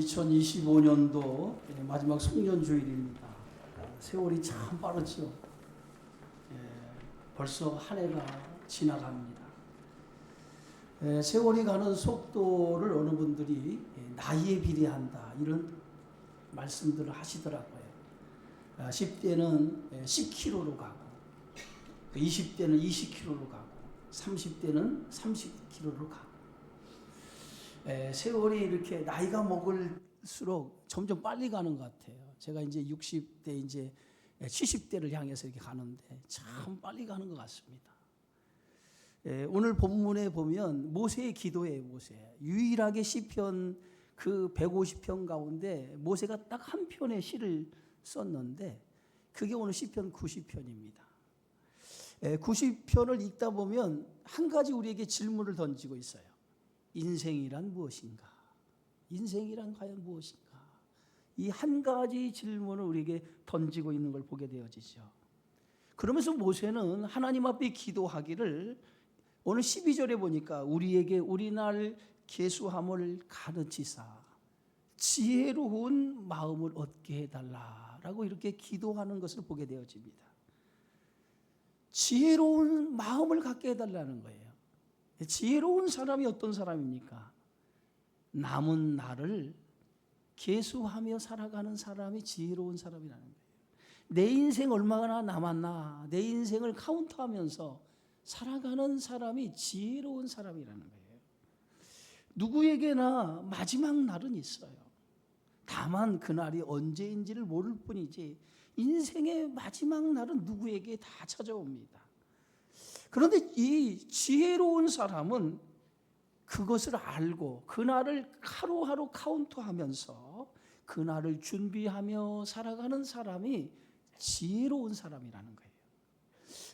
2025년도 마지막 송년주일입니다. 세월이 참 빠르죠. 벌써 한 해가 지나갑니다. 세월이 가는 속도를 어느 분들이 나이에 비례한다 이런 말씀들을 하시더라고요. 10대는 10km로 가고 20대는 20km로 가고 30대는 30km로 가고 세월이 이렇게 나이가 먹을수록 점점 빨리 가는 것 같아요. 제가 이제 60대 이제 70대를 향해서 이렇게 가는데 참 빨리 가는 것 같습니다. 오늘 본문에 보면 모세의 기도예요. 모세 유일하게 시편 그 150편 가운데 모세가 딱 한 편의 시를 썼는데 그게 오늘 시편 90편입니다. 90편을 읽다 보면 한 가지 우리에게 질문을 던지고 있어요. 인생이란 무엇인가? 인생이란 과연 무엇인가? 이 한 가지 질문을 우리에게 던지고 있는 걸 보게 되어지죠. 그러면서 모세는 하나님 앞에 기도하기를 오늘 12절에 보니까 우리에게 우리날 계수함을 가르치사 지혜로운 마음을 얻게 해달라라고 이렇게 기도하는 것을 보게 되어집니다. 지혜로운 마음을 갖게 해달라는 거예요. 지혜로운 사람이 어떤 사람입니까? 남은 날을 계수하며 살아가는 사람이 지혜로운 사람이라는 거예요. 내 인생 얼마나 남았나, 내 인생을 카운트하면서 살아가는 사람이 지혜로운 사람이라는 거예요. 누구에게나 마지막 날은 있어요. 다만 그날이 언제인지를 모를 뿐이지 인생의 마지막 날은 누구에게 다 찾아옵니다. 그런데 이 지혜로운 사람은 그것을 알고 그날을 하루하루 카운트하면서 그날을 준비하며 살아가는 사람이 지혜로운 사람이라는 거예요.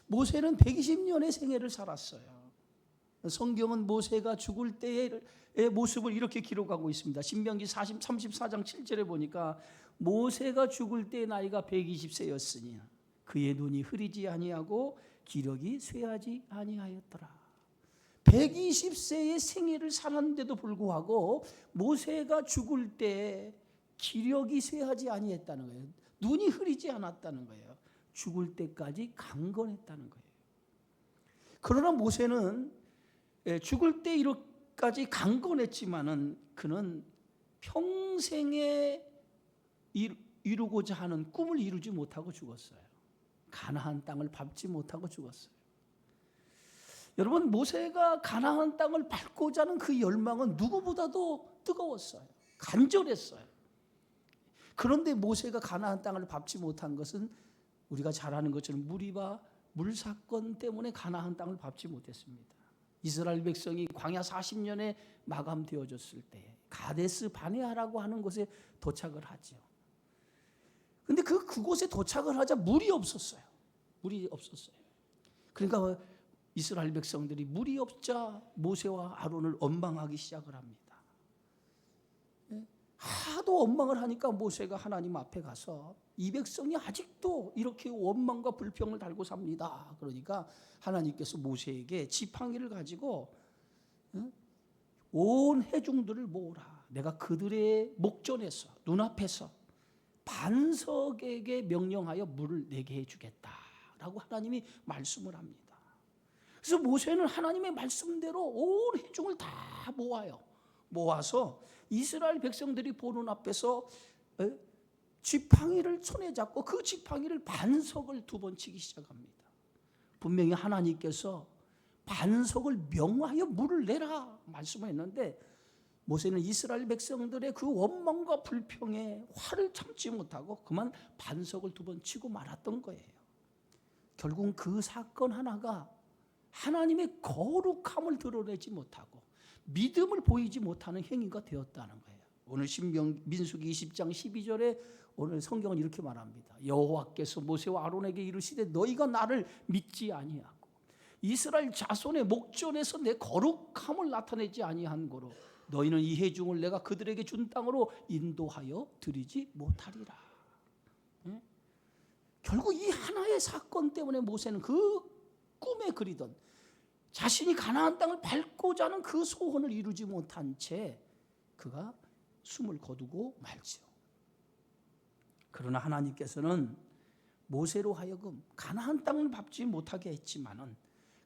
모세는 120년의 생애를 살았어요. 성경은 모세가 죽을 때의 모습을 이렇게 기록하고 있습니다. 신명기 34장 7절에 보니까 모세가 죽을 때 나이가 120세였으니 그의 눈이 흐리지 아니하고 기력이 쇠하지 아니하였더라. 120세의 생애를 살았는데도 불구하고 모세가 죽을 때 기력이 쇠하지 아니했다는 거예요. 눈이 흐리지 않았다는 거예요. 죽을 때까지 강건했다는 거예요. 그러나 모세는 죽을 때 이렇게까지 강건했지만은 그는 평생에 이루고자 하는 꿈을 이루지 못하고 죽었어요. 가나안 땅을 밟지 못하고 죽었어요. 여러분, 모세가 가나안 땅을 밟고자 하는 그 열망은 누구보다도 뜨거웠어요. 간절했어요. 그런데 모세가 가나안 땅을 밟지 못한 것은 우리가 잘 아는 것처럼 무리바 물사건 때문에 가나안 땅을 밟지 못했습니다. 이스라엘 백성이 광야 40년에 마감되어졌을 때 가데스 바네아라고 하는 곳에 도착을 하죠. 근데 그곳에 도착을 하자 물이 없었어요. 물이 없었어요. 그러니까 이스라엘 백성들이 물이 없자 모세와 아론을 원망하기 시작을 합니다. 하도 원망을 하니까 모세가 하나님 앞에 가서 이 백성이 아직도 이렇게 원망과 불평을 달고 삽니다. 그러니까 하나님께서 모세에게 지팡이를 가지고 온 회중들을 모으라. 내가 그들의 목전에서 눈앞에서 반석에게 명령하여 물을 내게 해주겠다라고 하나님이 말씀을 합니다. 그래서 모세는 하나님의 말씀대로 온 회중을 다 모아요. 모아서 이스라엘 백성들이 보는 앞에서 지팡이를 손에 잡고 그 지팡이를 반석을 2번 치기 시작합니다. 분명히 하나님께서 반석을 명하여 물을 내라 말씀을 했는데 모세는 이스라엘 백성들의 그 원망과 불평에 화를 참지 못하고 그만 반석을 2번 치고 말았던 거예요. 결국은 그 사건 하나가 하나님의 거룩함을 드러내지 못하고 믿음을 보이지 못하는 행위가 되었다는 거예요. 오늘 민수기 20장 12절에 오늘 성경은 이렇게 말합니다. 여호와께서 모세와 아론에게 이르시되 너희가 나를 믿지 아니하고 이스라엘 자손의 목전에서 내 거룩함을 나타내지 아니한 고로 너희는 이 회중을 내가 그들에게 준 땅으로 인도하여 드리지 못하리라. 결국 이 하나의 사건 때문에 모세는 그 꿈에 그리던 자신이 가나안 땅을 밟고자 하는 그 소원을 이루지 못한 채 그가 숨을 거두고 말지요. 그러나 하나님께서는 모세로 하여금 가나안 땅을 밟지 못하게 했지만은,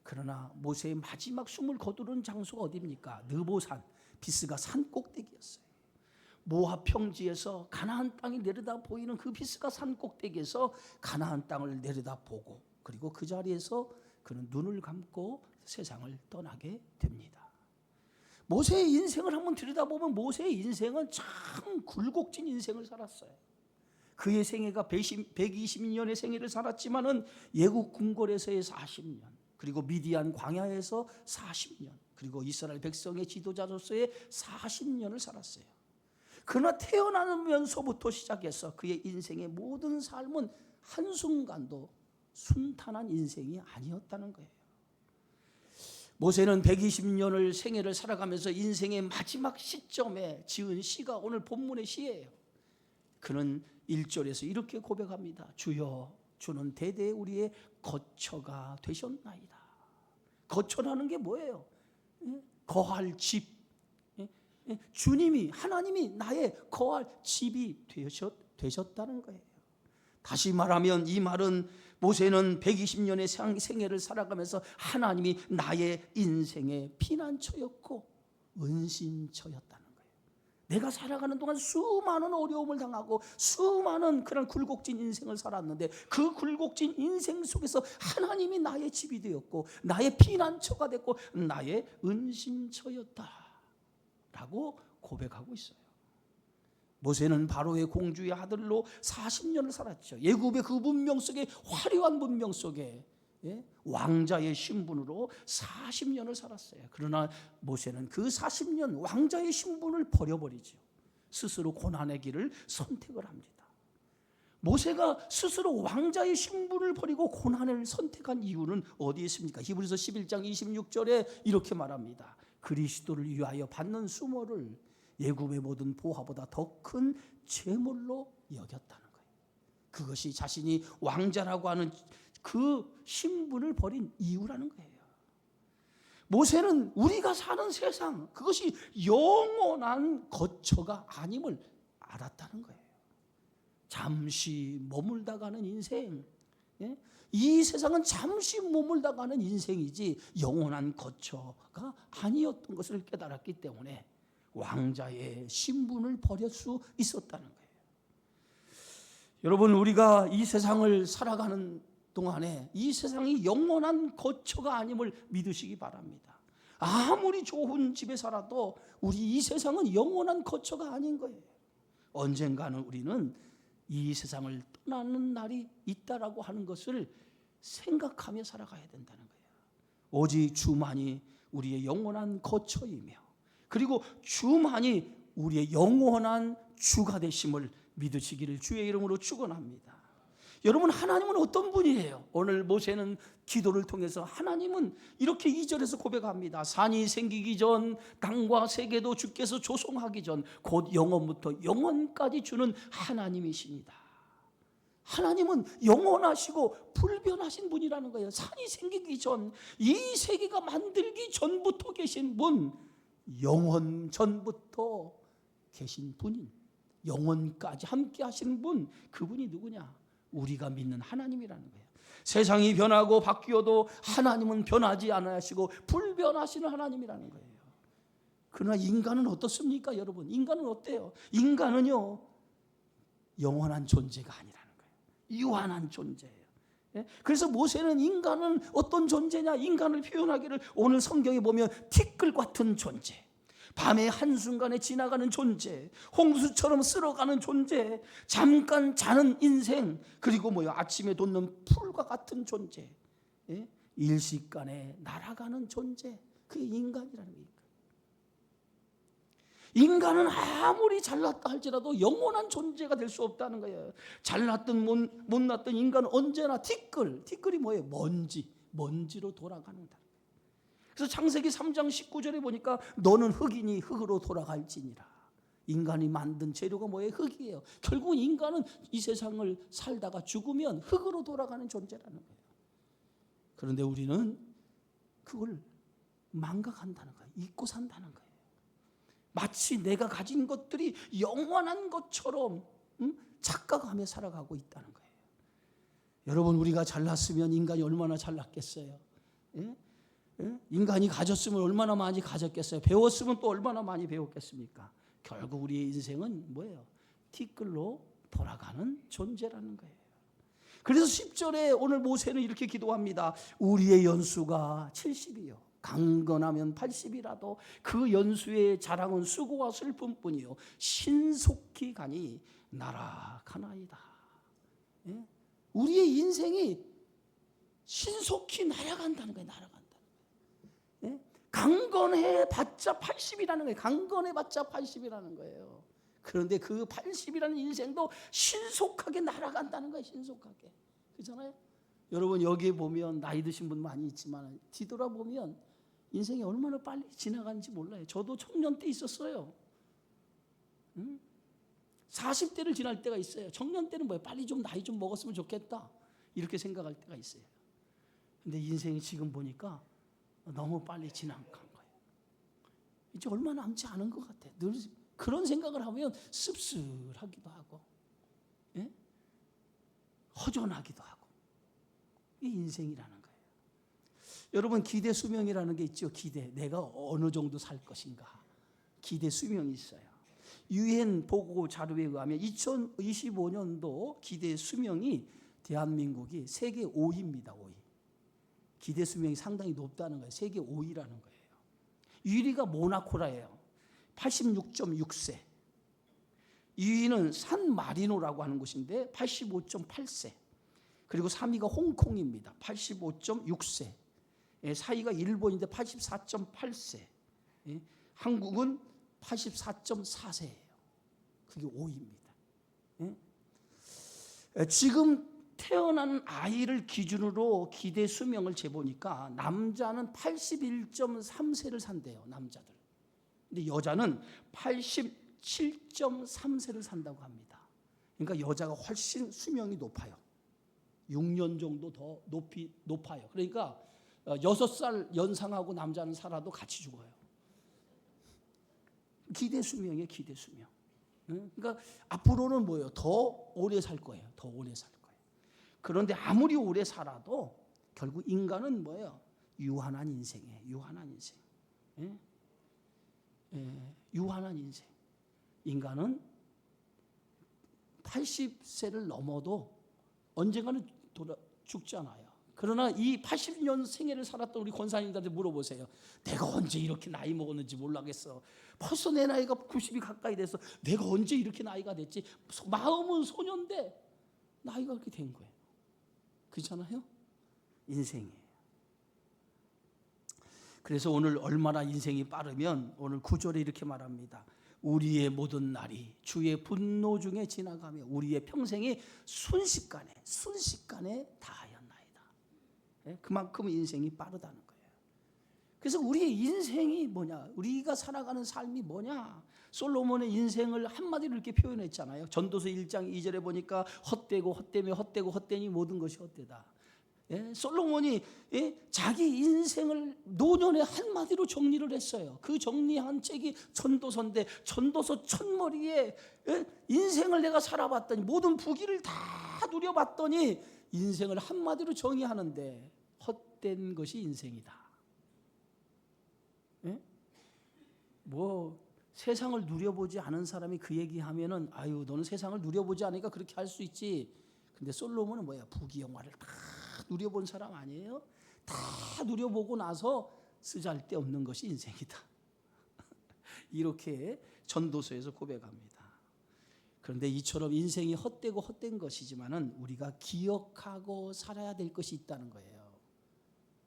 그러나 모세의 마지막 숨을 거두는 장소가 어디입니까? 느보산, 비스가 산 꼭대기였어요. 모압 평지에서 가나안 땅이 내려다 보이는 그 비스가 산 꼭대기에서 가나안 땅을 내려다 보고, 그리고 그 자리에서 그는 눈을 감고 세상을 떠나게 됩니다. 모세의 인생을 한번 들여다보면 모세의 인생은 참 굴곡진 인생을 살았어요. 그의 생애가 120년의 생애를 살았지만은 예국 궁궐에서의 40년, 그리고 미디안 광야에서 40년, 그리고 이스라엘 백성의 지도자로서의 40년을 살았어요. 그러나 태어나면서부터 시작해서 그의 인생의 모든 삶은 한순간도 순탄한 인생이 아니었다는 거예요. 모세는 120년을 생애를 살아가면서 인생의 마지막 시점에 지은 시가 오늘 본문의 시예요. 그는 1절에서 이렇게 고백합니다. 주여, 주는 대대 우리의 거처가 되셨나이다. 거처라는 게 뭐예요? 거할 집. 주님이, 하나님이 나의 거할 집이 되셨다는 거예요. 다시 말하면 이 말은 모세는 120년의 생애를 살아가면서 하나님이 나의 인생의 피난처였고 은신처였다는 거예요. 내가 살아가는 동안 수많은 어려움을 당하고 수많은 그런 굴곡진 인생을 살았는데, 그 굴곡진 인생 속에서 하나님이 나의 집이 되었고 나의 피난처가 됐고 나의 은신처였다 라고 고백하고 있어요. 모세는 바로의 공주의 아들로 40년을 살았죠. 예굽의 그 문명 속에, 화려한 문명 속에 왕자의 신분으로 40년을 살았어요. 그러나 모세는 그 40년 왕자의 신분을 버려버리죠. 스스로 고난의 길을 선택을 합니다. 모세가 스스로 왕자의 신분을 버리고 고난을 선택한 이유는 어디에 있습니까? 히브리서 11장 26절에 이렇게 말합니다. 그리스도를 위하여 받는 수모를 예굽의 모든 보화보다 더 큰 재물로 여겼다는 거예요. 그것이 자신이 왕자라고 하는 그 신분을 버린 이유라는 거예요. 모세는 우리가 사는 세상, 그것이 영원한 거처가 아님을 알았다는 거예요. 잠시 머물다 가는 인생, 이 세상은 잠시 머물다 가는 인생이지 영원한 거처가 아니었던 것을 깨달았기 때문에 왕자의 신분을 버릴 수 있었다는 거예요. 여러분, 우리가 이 세상을 살아가는 동안에 이 세상이 영원한 거처가 아님을 믿으시기 바랍니다. 아무리 좋은 집에 살아도 우리 이 세상은 영원한 거처가 아닌 거예요. 언젠가는 우리는 이 세상을 떠나는 날이 있다라고 하는 것을 생각하며 살아가야 된다는 거예요. 오직 주만이 우리의 영원한 거처이며, 그리고 주만이 우리의 영원한 주가 되심을 믿으시기를 주의 이름으로 축원합니다. 여러분, 하나님은 어떤 분이에요? 오늘 모세는 기도를 통해서 하나님은 이렇게 2절에서 고백합니다. 산이 생기기 전, 땅과 세계도 주께서 조성하기 전, 곧 영원부터 영원까지 주는 하나님이십니다. 하나님은 영원하시고 불변하신 분이라는 거예요. 산이 생기기 전, 이 세계가 만들기 전부터 계신 분, 영원 전부터 계신 분인, 영원까지 함께 하시는 분, 그분이 누구냐? 우리가 믿는 하나님이라는 거예요. 세상이 변하고 바뀌어도 하나님은 변하지 않으시고 불변하시는 하나님이라는 거예요. 그러나 인간은 어떻습니까, 여러분? 인간은 어때요? 인간은요, 영원한 존재가 아니라는 거예요. 유한한 존재예요. 그래서 모세는 인간은 어떤 존재냐? 인간을 표현하기를 오늘 성경에 보면 티끌 같은 존재, 밤의 한순간에 지나가는 존재, 홍수처럼 쓸어가는 존재, 잠깐 자는 인생, 그리고 아침에 돋는 풀과 같은 존재, 일시간에 날아가는 존재, 그게 인간이라는 거예요. 인간은 아무리 잘났다 할지라도 영원한 존재가 될 수 없다는 거예요. 잘났든 못났든 인간은 언제나 티끌이 뭐예요? 먼지로 돌아가는다. 그래서 창세기 3장 19절에 보니까 너는 흙이니 흙으로 돌아갈지니라. 인간이 만든 재료가 뭐예요? 흙이에요. 결국 인간은 이 세상을 살다가 죽으면 흙으로 돌아가는 존재라는 거예요. 그런데 우리는 그걸 망각한다는 거예요. 잊고 산다는 거예요. 마치 내가 가진 것들이 영원한 것처럼 착각하며 살아가고 있다는 거예요. 여러분, 우리가 잘났으면 인간이 얼마나 잘났겠어요? 예? 예? 인간이 가졌으면 얼마나 많이 가졌겠어요? 배웠으면 또 얼마나 많이 배웠겠습니까? 결국 우리의 인생은 뭐예요? 티끌로 돌아가는 존재라는 거예요. 그래서 10절에 오늘 모세는 이렇게 기도합니다. 우리의 연수가 70이요. 강건하면 80이라도 그 연수의 자랑은 수고와 슬픔뿐이요. 신속히 가니 날아가나이다. 예? 우리의 인생이 신속히 날아간다는 거예요. 날아간다는 거예요. 예? 강건해봤자 80이라는 거예요. 강건해봤자 80이라는 거예요. 그런데 그 80이라는 인생도 신속하게 날아간다는 거예요. 신속하게. 그렇잖아요? 여러분, 여기에 보면 나이 드신 분 많이 있지만 뒤돌아보면 인생이 얼마나 빨리 지나가는지 몰라요. 저도 청년 때 있었어요. 40대를 지날 때가 있어요. 청년 때는 뭐예요? 빨리 좀 나이 좀 먹었으면 좋겠다, 이렇게 생각할 때가 있어요. 근데 인생이 지금 보니까 너무 빨리 지나간 거예요. 이제 얼마 남지 않은 것 같아요. 늘 그런 생각을 하면 씁쓸하기도 하고, 예? 허전하기도 하고. 이게 인생이라는 거예요. 여러분, 기대 수명이라는 게 있죠. 기대. 내가 어느 정도 살 것인가. 기대 수명이 있어요. 유엔 보고 자료에 의하면 2025년도 기대 수명이 대한민국이 세계 5위입니다. 5위. 기대 수명이 상당히 높다는 거예요. 세계 5위라는 거예요. 1위가 모나코라예요. 86.6세. 2위는 산마리노라고 하는 곳인데 85.8세. 그리고 3위가 홍콩입니다. 85.6세. 4위가 일본인데 84.8세. 한국은 84.4세예요. 그게 5위입니다. 지금 태어난 아이를 기준으로 기대 수명을 재보니까 남자는 81.3세를 산대요. 남자들. 근데 여자는 87.3세를 산다고 합니다. 그러니까 여자가 훨씬 수명이 높아요. 6년 정도 더 높아요. 그러니까 6살 연상하고 남자는 살아도 같이 죽어요. 기대 수명이에요. 기대 수명. 그러니까 앞으로는 뭐예요? 더 오래 살 거예요. 더 오래 살 거예요. 그런데 아무리 오래 살아도 결국 인간은 뭐예요? 유한한 인생이에요. 유한한 인생. 유한한 인생. 인간은 80세를 넘어도 언젠가는 죽잖아요. 그러나 이 80년 생애를 살았던 우리 권사님들한테 물어보세요. 내가 언제 이렇게 나이 먹었는지 몰라겠어. 벌써 내 나이가 90이 가까이 돼서 내가 언제 이렇게 나이가 됐지? 마음은 소년데 나이가 그렇게 된 거예요. 그렇잖아요? 인생이에요. 그래서 오늘 얼마나 인생이 빠르면 오늘 9절에 이렇게 말합니다. 우리의 모든 날이 주의 분노 중에 지나가며 우리의 평생이 순식간에 다하였나이다. 그만큼 인생이 빠르다는 거예요. 그래서 우리의 인생이 뭐냐? 우리가 살아가는 삶이 뭐냐? 솔로몬의 인생을 한마디로 이렇게 표현했잖아요. 전도서 1장 2절에 보니까 헛되고 헛되며 헛되고 헛되니 모든 것이 헛되다. 솔로몬이 자기 인생을 노년에 한마디로 정리를 했어요. 그 정리한 책이 전도서인데 전도서 첫머리에 인생을 내가 살아봤더니 모든 부귀를 다 누려봤더니 인생을 한마디로 정의하는데 헛된 것이 인생이다. 뭐 세상을 누려보지 않은 사람이 그 얘기하면은 아유 너는 세상을 누려보지 않으니까 그렇게 할 수 있지. 근데 솔로몬은 뭐야? 부귀영화를 다 누려본 사람 아니에요? 다 누려보고 나서 쓰잘데없는 것이 인생이다. 이렇게 전도서에서 고백합니다. 그런데 이처럼 인생이 헛되고 헛된 것이지만은 우리가 기억하고 살아야 될 것이 있다는 거예요.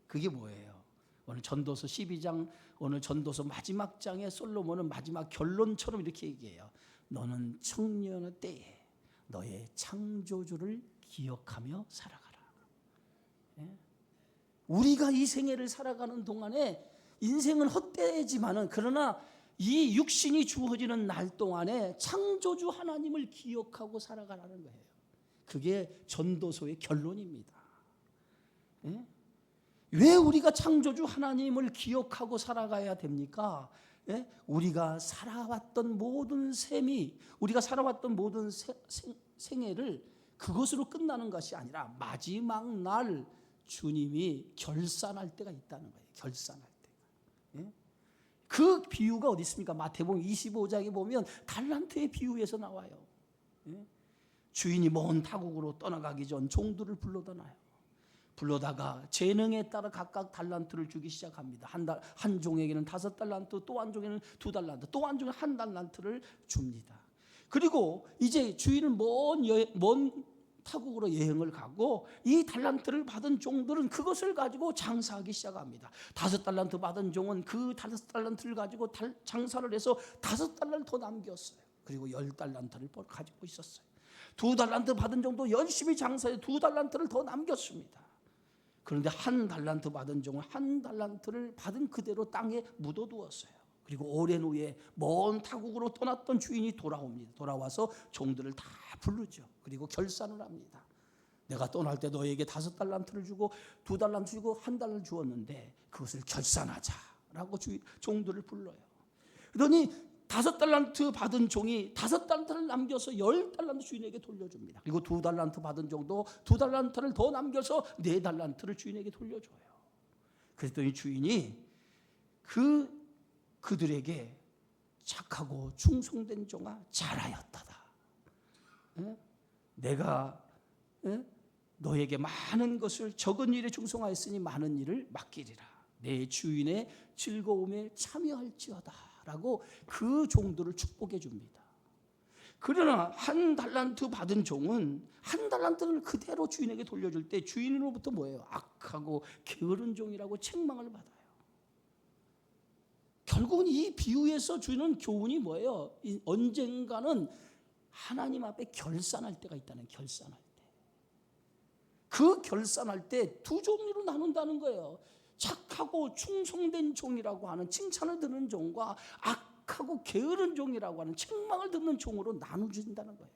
그게 뭐예요? 오늘 전도서 12장, 오늘 전도서 마지막 장에 솔로몬은 마지막 결론처럼 이렇게 얘기해요. 너는 청년의 때에 너의 창조주를 기억하며 살아가라. 우리가 이 생애를 살아가는 동안에 인생은 헛되지만은 그러나 이 육신이 주어지는 날 동안에 창조주 하나님을 기억하고 살아가라는 거예요. 그게 전도서의 결론입니다. 왜 우리가 창조주 하나님을 기억하고 살아가야 됩니까? 우리가 살아왔던 모든 셈이, 우리가 살아왔던 모든 생애를 그것으로 끝나는 것이 아니라 마지막 날 주님이 결산할 때가 있다는 거예요. 결산할 때가. 그 비유가 어디 있습니까? 마태복음 25장에 보면 달란트의 비유에서 나와요. 주인이 먼 타국으로 떠나가기 전 종들을 불러다놔요. 불러다가 재능에 따라 각각 달란트를 주기 시작합니다. 한 종에게는 5달란트, 또 한 종에는 2달란트, 또 한 종에 1달란트를 줍니다. 그리고 이제 주인은 먼 타국으로 여행을 가고 이 달란트를 받은 종들은 그것을 가지고 장사하기 시작합니다. 5달란트 받은 종은 그 5달란트를 가지고 장사를 해서 5달란트 더 남겼어요. 그리고 10달란트를 가지고 있었어요. 2달란트 받은 종도 열심히 장사해 2달란트를 더 남겼습니다. 그런데 1달란트 받은 종은 1달란트를 받은 그대로 땅에 묻어두었어요. 그리고 오랜 후에 먼 타국으로 떠났던 주인이 돌아옵니다. 돌아와서 종들을 다 부르죠. 그리고 결산을 합니다. 내가 떠날 때 너에게 5달란트를 주고 2달란트 주고 1달란트 주었는데 그것을 결산하자라고 종들을 불러요. 그러니 5달란트 받은 종이 5달란트를 남겨서 10달란트 주인에게 돌려줍니다. 그리고 2달란트 받은 종도 2달란트를 더 남겨서 4달란트를 주인에게 돌려줘요. 그랬더니 주인이 그들에게 착하고 충성된 종아 잘하였다다. 내가 너에게 많은 것을 적은 일에 충성하였으니 많은 일을 맡기리라. 내 주인의 즐거움에 참여할지어다 라고 그 종들을 축복해 줍니다. 그러나 1달란트 받은 종은 1달란트를 그대로 주인에게 돌려줄 때 주인으로부터 뭐예요? 악하고 게으른 종이라고 책망을 받아요. 결국은 이 비유에서 주는 교훈이 뭐예요? 언젠가는 하나님 앞에 결산할 때가 있다는, 결산할 때. 그 결산할 때 두 종류로 나눈다는 거예요. 착하고 충성된 종이라고 하는 칭찬을 듣는 종과 악하고 게으른 종이라고 하는 책망을 듣는 종으로 나눠진다는 거예요.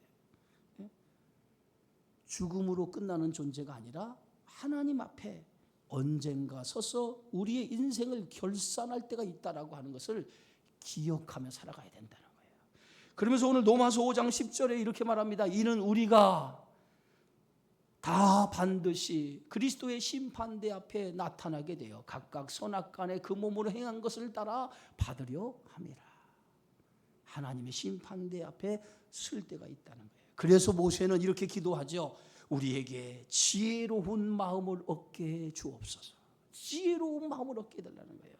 죽음으로 끝나는 존재가 아니라 하나님 앞에 언젠가 서서 우리의 인생을 결산할 때가 있다라고 하는 것을 기억하며 살아가야 된다는 거예요. 그러면서 오늘 로마서 5장 10절에 이렇게 말합니다. 이는 우리가 다 반드시 그리스도의 심판대 앞에 나타나게 되어 각각 선악간에 그 몸으로 행한 것을 따라 받으려 함이라. 하나님의 심판대 앞에 쓸 때가 있다는 거예요. 그래서 모세는 이렇게 기도하죠. 우리에게 지혜로운 마음을 얻게 주옵소서. 지혜로운 마음을 얻게 해달라는 거예요.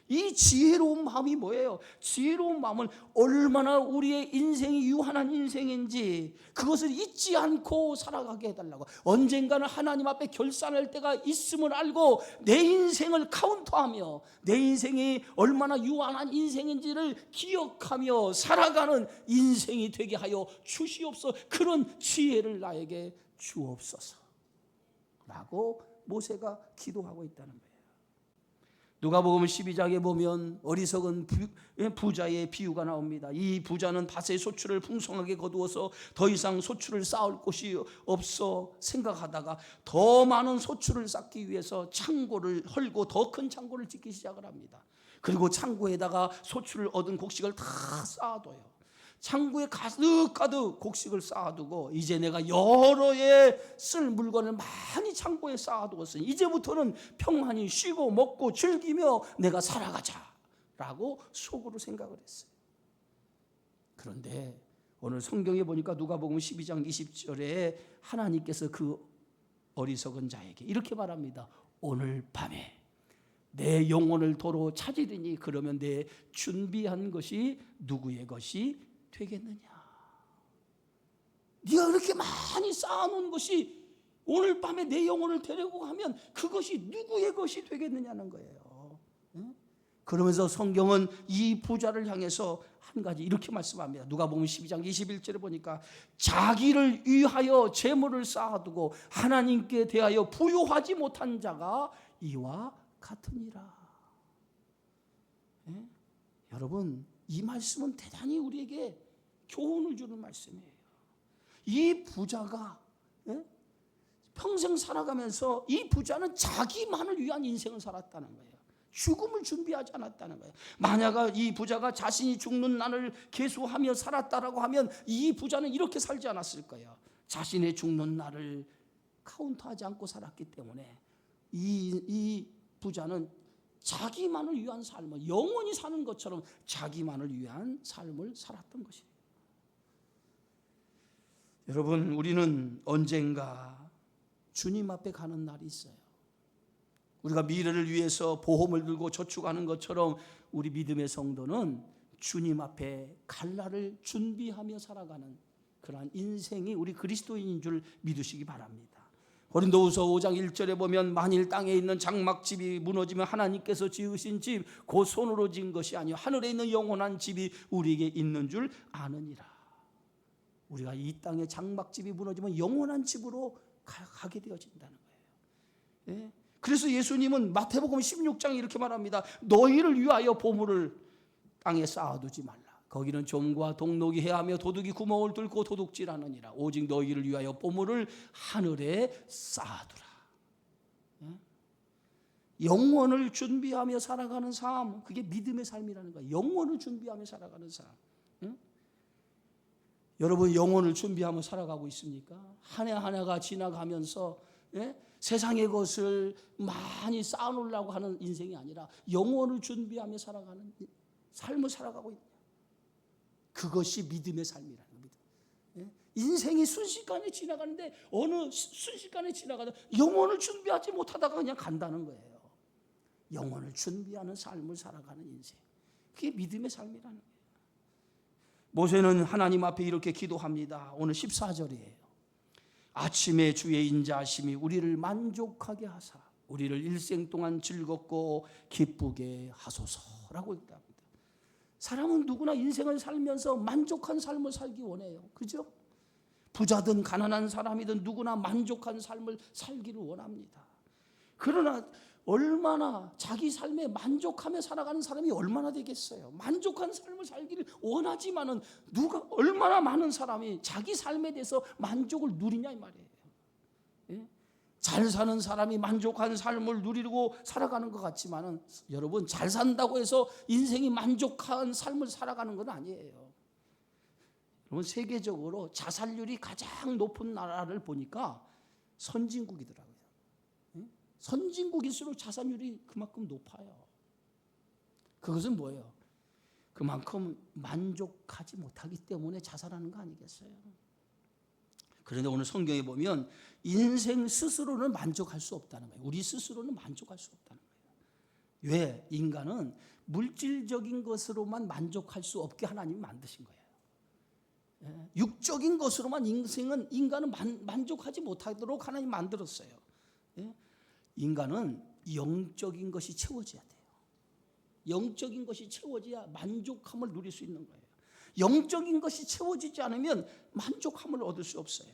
이 지혜로운 마음이 뭐예요? 지혜로운 마음은 얼마나 우리의 인생이 유한한 인생인지 그것을 잊지 않고 살아가게 해달라고. 언젠가는 하나님 앞에 결산할 때가 있음을 알고 내 인생을 카운터하며 내 인생이 얼마나 유한한 인생인지를 기억하며 살아가는 인생이 되게 하여 주시옵소서. 그런 지혜를 나에게 주옵소서 라고 모세가 기도하고 있다는 거예요. 누가복음 12장에 보면 어리석은 부자의 비유가 나옵니다. 이 부자는 밭의 소출을 풍성하게 거두어서 더 이상 소출을 쌓을 곳이 없어 생각하다가 더 많은 소출을 쌓기 위해서 창고를 헐고 더 큰 창고를 짓기 시작을 합니다. 그리고 창고에다가 소출을 얻은 곡식을 다 쌓아둬요. 창고에 가득가득 곡식을 쌓아두고 이제 내가 여러 해 쓸 물건을 많이 창고에 쌓아두었으니 이제부터는 평안히 쉬고 먹고 즐기며 내가 살아가자라고 속으로 생각을 했어요. 그런데 오늘 성경에 보니까 누가복음 12장 20절에 하나님께서 그 어리석은 자에게 이렇게 말합니다. 오늘 밤에 내 영혼을 도로 찾으리니 그러면 내 준비한 것이 누구의 것이 되겠느냐. 네가 그렇게 많이 쌓아놓은 것이 오늘 밤에 내 영혼을 데리고 가면 그것이 누구의 것이 되겠느냐는 거예요. 그러면서 성경은 이 부자를 향해서 한 가지 이렇게 말씀합니다. 누가복음 12장 21절에 보니까 자기를 위하여 재물을 쌓아두고 하나님께 대하여 부요하지 못한 자가 이와 같으니라. 여러분, 이 말씀은 대단히 우리에게 교훈을 주는 말씀이에요. 이 부자가 평생 살아가면서 이 부자는 자기만을 위한 인생을 살았다는 거예요. 죽음을 준비하지 않았다는 거예요. 만약 이 부자가 자신이 죽는 날을 계수하며 살았다라고 하면 이 부자는 이렇게 살지 않았을 거예요. 자신의 죽는 날을 카운트하지 않고 살았기 때문에 이 부자는 자기만을 위한 삶을, 영원히 사는 것처럼 자기만을 위한 삶을 살았던 것이에요. 여러분, 우리는 언젠가 주님 앞에 가는 날이 있어요. 우리가 미래를 위해서 보험을 들고 저축하는 것처럼 우리 믿음의 성도는 주님 앞에 갈 날을 준비하며 살아가는 그러한 인생이 우리 그리스도인인 줄 믿으시기 바랍니다. 고린도후서 5장 1절에 보면 만일 땅에 있는 장막집이 무너지면 하나님께서 지으신 집 곧 손으로 지은 것이 아니요 하늘에 있는 영원한 집이 우리에게 있는 줄 아느니라. 우리가 이 땅의 장막집이 무너지면 영원한 집으로 가게 되어진다는 거예요. 예? 그래서 예수님은 마태복음 16장에 이렇게 말합니다. 너희를 위하여 보물을 땅에 쌓아두지 말라. 거기는 좀과 동록이 해하며 도둑이 구멍을 뚫고 도둑질하느니라. 오직 너희를 위하여 보물을 하늘에 쌓아두라. 영원을 준비하며 살아가는 삶, 그게 믿음의 삶이라는 거예요. 영원을 준비하며 살아가는 삶. 여러분, 영원을 준비하며 살아가고 있습니까? 한 해 한 해가 지나가면서 세상의 것을 많이 쌓아놓으려고 하는 인생이 아니라 영원을 준비하며 살아가는 삶을 살아가고 있다. 그것이 믿음의 삶이라는 겁니다. 인생이 순식간에 지나가는데 어느 순식간에 지나가다 영원을 준비하지 못하다가 그냥 간다는 거예요. 영원을 준비하는 삶을 살아가는 인생, 그게 믿음의 삶이라는 거예요. 모세는 하나님 앞에 이렇게 기도합니다. 오늘 14절이에요. 아침에 주의 인자하심이 우리를 만족하게 하사 우리를 일생 동안 즐겁고 기쁘게 하소서라고 있답니다. 사람은 누구나 인생을 살면서 만족한 삶을 살기 원해요. 그죠? 부자든 가난한 사람이든 누구나 만족한 삶을 살기를 원합니다. 그러나 얼마나 자기 삶에 만족하며 살아가는 사람이 얼마나 되겠어요? 만족한 삶을 살기를 원하지만은 얼마나 많은 사람이 자기 삶에 대해서 만족을 누리냐 이 말이에요. 예? 잘 사는 사람이 만족한 삶을 누리고 살아가는 것 같지만은 여러분, 잘 산다고 해서 인생이 만족한 삶을 살아가는 건 아니에요. 여러분, 세계적으로 자살률이 가장 높은 나라를 보니까 선진국이더라고요. 선진국일수록 자살률이 그만큼 높아요. 그것은 뭐예요? 그만큼 만족하지 못하기 때문에 자살하는 거 아니겠어요? 그런데 오늘 성경에 보면 인생 스스로는 만족할 수 없다는 거예요. 우리 스스로는 만족할 수 없다는 거예요. 왜? 인간은 물질적인 것으로만 만족할 수 없게 하나님이 만드신 거예요. 육적인 것으로만 인간은 만족하지 못하도록 하나님 만들었어요. 인간은 영적인 것이 채워져야 돼요. 영적인 것이 채워져야 만족함을 누릴 수 있는 거예요. 영적인 것이 채워지지 않으면 만족함을 얻을 수 없어요.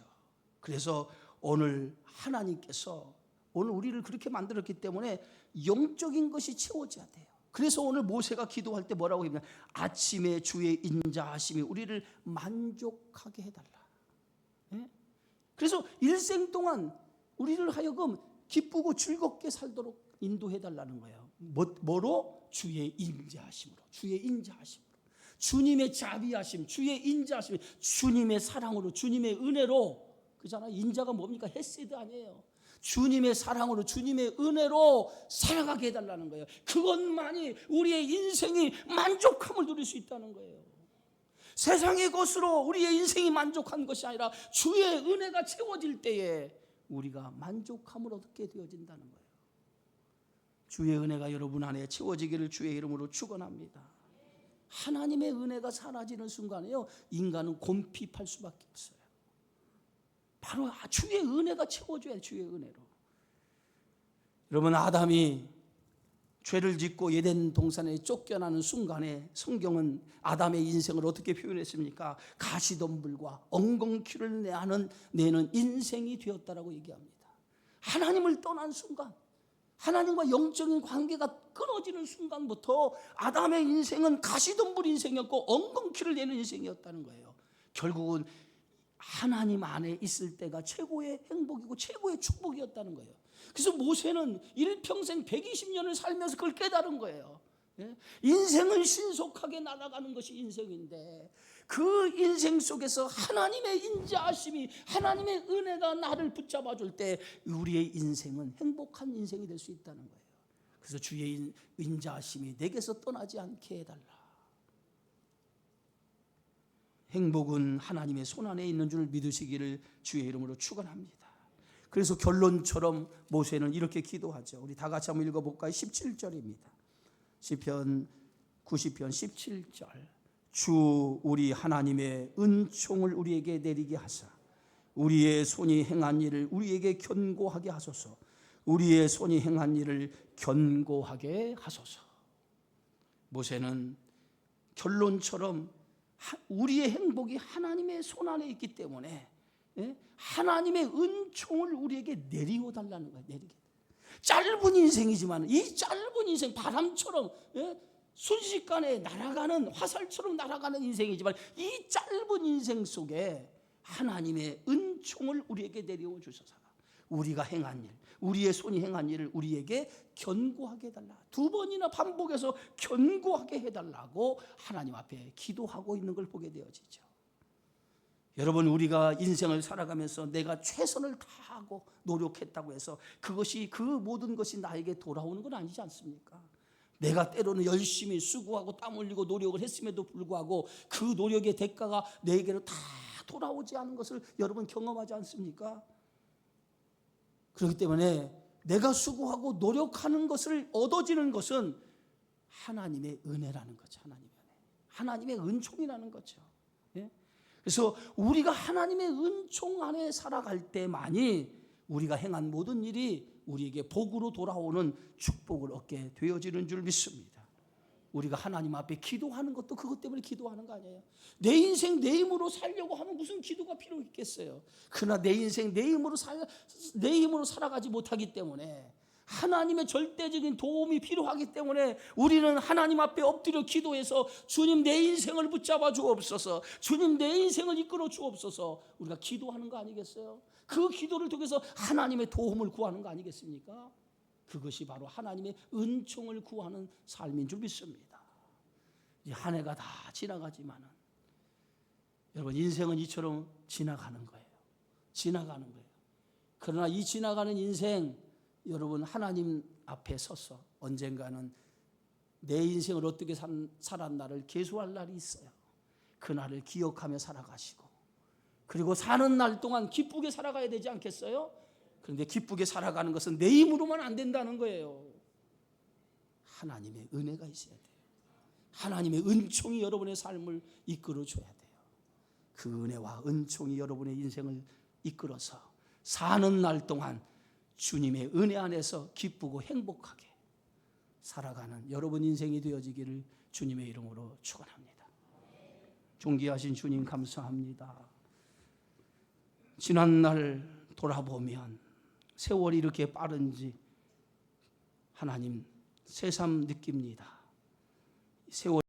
그래서 오늘 하나님께서 오늘 우리를 그렇게 만들었기 때문에 영적인 것이 채워져야 돼요. 그래서 오늘 모세가 기도할 때 뭐라고 했냐? 아침에 주의 인자하심이 우리를 만족하게 해달라. 그래서 일생 동안 우리를 하여금 기쁘고 즐겁게 살도록 인도해달라는 거예요. 뭐로? 주의 인자하심으로. 주의 인자하심으로. 주님의 자비하심, 주의 인자하심, 주님의 사랑으로, 주님의 은혜로. 그잖아요. 인자가 뭡니까? 헤세드 아니에요. 주님의 사랑으로, 주님의 은혜로 살아가게 해달라는 거예요. 그것만이 우리의 인생이 만족함을 누릴 수 있다는 거예요. 세상의 것으로 우리의 인생이 만족한 것이 아니라 주의 은혜가 채워질 때에 우리가 만족함을 얻게 되어진다는 거예요. 주의 은혜가 여러분 안에 채워지기를 주의 이름으로 축원합니다. 하나님의 은혜가 사라지는 순간에요, 인간은 곰핍할 수밖에 없어요. 바로 주의 은혜가 채워줘야 돼요. 주의 은혜로. 여러분, 아담이 죄를 짓고 에덴 동산에 쫓겨나는 순간에 성경은 아담의 인생을 어떻게 표현했습니까? 가시덤불과 엉겅퀴를 내는 인생이 되었다라고 얘기합니다. 하나님을 떠난 순간, 하나님과 영적인 관계가 끊어지는 순간부터 아담의 인생은 가시덤불 인생이었고 엉겅퀴를 내는 인생이었다는 거예요. 결국은 하나님 안에 있을 때가 최고의 행복이고 최고의 축복이었다는 거예요. 그래서 모세는 일평생 120년을 살면서 그걸 깨달은 거예요. 인생은 신속하게 날아가는 것이 인생인데 그 인생 속에서 하나님의 인자하심이, 하나님의 은혜가 나를 붙잡아 줄 때 우리의 인생은 행복한 인생이 될 수 있다는 거예요. 그래서 주의 인자하심이 내게서 떠나지 않게 해달라. 행복은 하나님의 손안에 있는 줄 믿으시기를 주의 이름으로 축원합니다. 그래서 결론처럼 모세는 이렇게 기도하죠. 우리 다 같이 한번 읽어볼까요? 17절입니다. 시편 90편 17절. 주 우리 하나님의 은총을 우리에게 내리게 하사 우리의 손이 행한 일을 우리에게 견고하게 하소서. 우리의 손이 행한 일을 견고하게 하소서. 모세는 결론처럼 우리의 행복이 하나님의 손안에 있기 때문에 하나님의 은총을 우리에게 내리고 달라는 거예요. 내리게. 짧은 인생이지만 이 짧은 인생, 바람처럼 순식간에 날아가는, 화살처럼 날아가는 인생이지만 이 짧은 인생 속에 하나님의 은총을 우리에게 내려 주셔서 우리가 행한 일, 우리의 손이 행한 일을 우리에게 견고하게 해달라. 2번이나 반복해서 견고하게 해달라고 하나님 앞에 기도하고 있는 걸 보게 되어지죠. 여러분, 우리가 인생을 살아가면서 내가 최선을 다하고 노력했다고 해서 그것이, 그 모든 것이 나에게 돌아오는 건 아니지 않습니까? 내가 때로는 열심히 수고하고 땀 흘리고 노력을 했음에도 불구하고 그 노력의 대가가 내게로 다 돌아오지 않은 것을 여러분 경험하지 않습니까? 그렇기 때문에 내가 수고하고 노력하는 것을 얻어지는 것은 하나님의 은혜라는 거죠. 하나님의 은혜, 하나님의 은총이라는 거죠. 그래서 우리가 하나님의 은총 안에 살아갈 때만이 우리가 행한 모든 일이 우리에게 복으로 돌아오는 축복을 얻게 되어지는 줄 믿습니다. 우리가 하나님 앞에 기도하는 것도 그것 때문에 기도하는 거 아니에요. 내 인생 내 힘으로 살려고 하면 무슨 기도가 필요 있겠어요. 그러나 내 인생 내 힘으로 살아가지 못하기 때문에 하나님의 절대적인 도움이 필요하기 때문에 우리는 하나님 앞에 엎드려 기도해서 주님 내 인생을 붙잡아 주옵소서, 주님 내 인생을 이끌어 주옵소서, 우리가 기도하는 거 아니겠어요? 그 기도를 통해서 하나님의 도움을 구하는 거 아니겠습니까? 그것이 바로 하나님의 은총을 구하는 삶인 줄 믿습니다. 이 한 해가 다 지나가지만은 여러분, 인생은 이처럼 지나가는 거예요. 지나가는 거예요. 그러나 이 지나가는 인생, 여러분 하나님 앞에 서서 언젠가는 내 인생을 어떻게 살았나를 계수할 날이 있어요. 그 날을 기억하며 살아가시고, 그리고 사는 날 동안 기쁘게 살아가야 되지 않겠어요? 그런데 기쁘게 살아가는 것은 내 힘으로만 안 된다는 거예요. 하나님의 은혜가 있어야 돼요. 하나님의 은총이 여러분의 삶을 이끌어 줘야 돼요. 그 은혜와 은총이 여러분의 인생을 이끌어서 사는 날 동안 주님의 은혜 안에서 기쁘고 행복하게 살아가는 여러분 인생이 되어지기를 주님의 이름으로 축원합니다. 존귀하신 주님, 감사합니다. 지난날 돌아보면 세월이 이렇게 빠른지 하나님 새삼 느낍니다. 세월